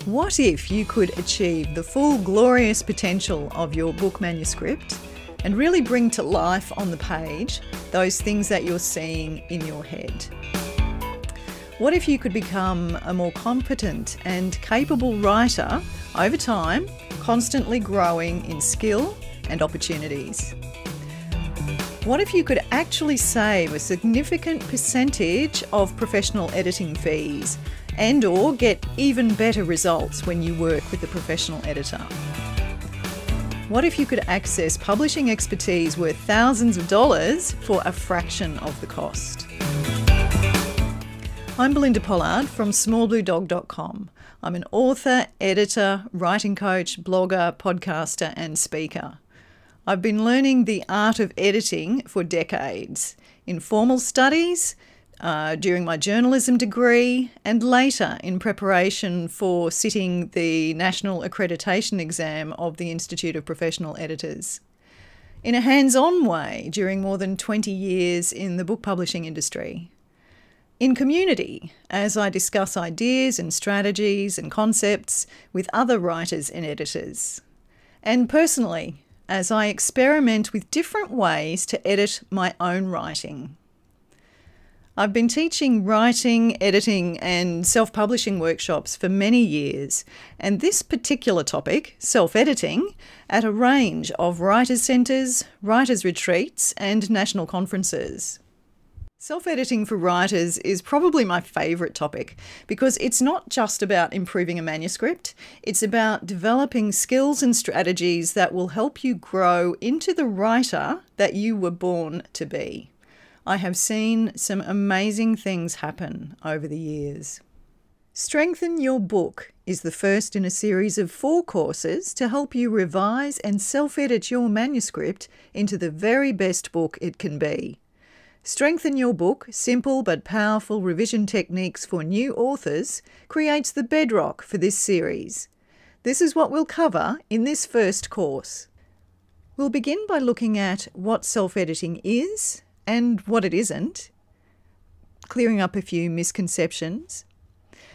What if you could achieve the full glorious potential of your book manuscript and really bring to life on the page those things that you're seeing in your head? What if you could become a more competent and capable writer over time, constantly growing in skill and opportunities? What if you could actually save a significant percentage of professional editing fees and/or get even better results when you work with a professional editor? What if you could access publishing expertise worth thousands of dollars for a fraction of the cost? I'm Belinda Pollard from smallbluedog.com. I'm an author, editor, writing coach, blogger, podcaster and speaker. I've been learning the art of editing for decades, in formal studies, during my journalism degree, and later in preparation for sitting the National Accreditation Exam of the Institute of Professional Editors. In a hands-on way during more than 20 years in the book publishing industry. In community, as I discuss ideas and strategies and concepts with other writers and editors. And personally, as I experiment with different ways to edit my own writing. I've been teaching writing, editing and self-publishing workshops for many years, and this particular topic, self-editing, at a range of writers' centres, writers' retreats and national conferences. Self-editing for writers is probably my favourite topic because it's not just about improving a manuscript, it's about developing skills and strategies that will help you grow into the writer that you were born to be. I have seen some amazing things happen over the years. Strengthen Your Book is the first in a series of 4 courses to help you revise and self-edit your manuscript into the very best book it can be. Strengthen Your Book, Simple but Powerful Revision Techniques for New Authors, creates the bedrock for this series. This is what we'll cover in this first course. We'll begin by looking at what self-editing is and what it isn't, clearing up a few misconceptions.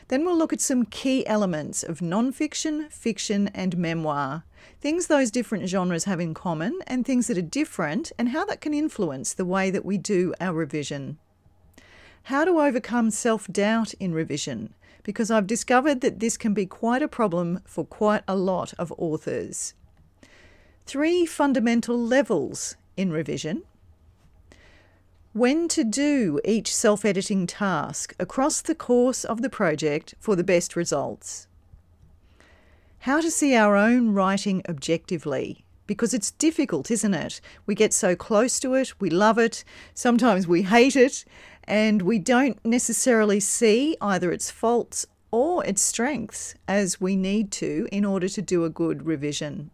Then we'll look at some key elements of non-fiction, fiction and memoir, things those different genres have in common and things that are different and how that can influence the way that we do our revision. How to overcome self-doubt in revision, because I've discovered that this can be quite a problem for quite a lot of authors. 3 fundamental levels in revision. When to do each self-editing task across the course of the project for the best results. How to see our own writing objectively, because it's difficult, isn't it? We get so close to it, we love it, sometimes we hate it, and we don't necessarily see either its faults or its strengths as we need to in order to do a good revision.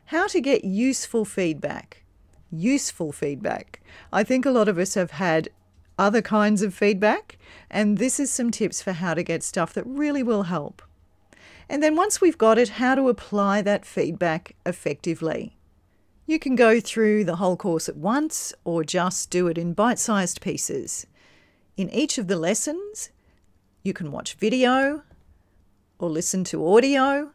How to get useful feedback. Useful feedback. I think a lot of us have had other kinds of feedback, and this is some tips for how to get stuff that really will help. And then once we've got it, how to apply that feedback effectively. You can go through the whole course at once or just do it in bite-sized pieces. In each of the lessons, you can watch video or listen to audio,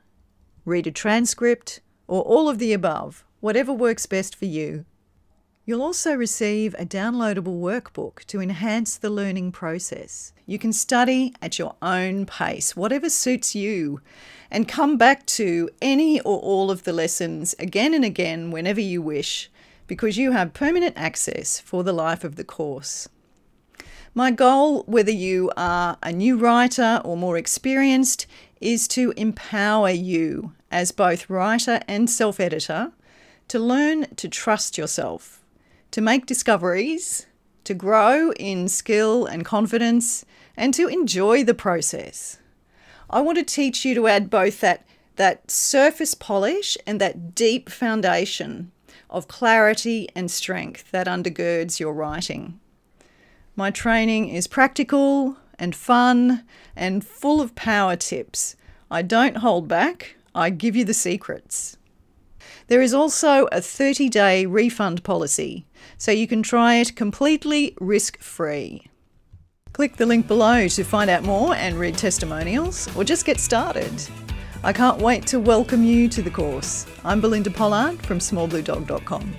read a transcript, or all of the above, whatever works best for you. You'll also receive a downloadable workbook to enhance the learning process. You can study at your own pace, whatever suits you, and come back to any or all of the lessons again and again whenever you wish, because you have permanent access for the life of the course. My goal, whether you are a new writer or more experienced, is to empower you as both writer and self-editor to learn to trust yourself, to make discoveries, to grow in skill and confidence, and to enjoy the process. I want to teach you to add both that surface polish and that deep foundation of clarity and strength that undergirds your writing. My training is practical and fun and full of power tips. I don't hold back, I give you the secrets. There is also a 30-day refund policy, so you can try it completely risk-free. Click the link below to find out more and read testimonials, or just get started. I can't wait to welcome you to the course. I'm Belinda Pollard from smallbluedog.com.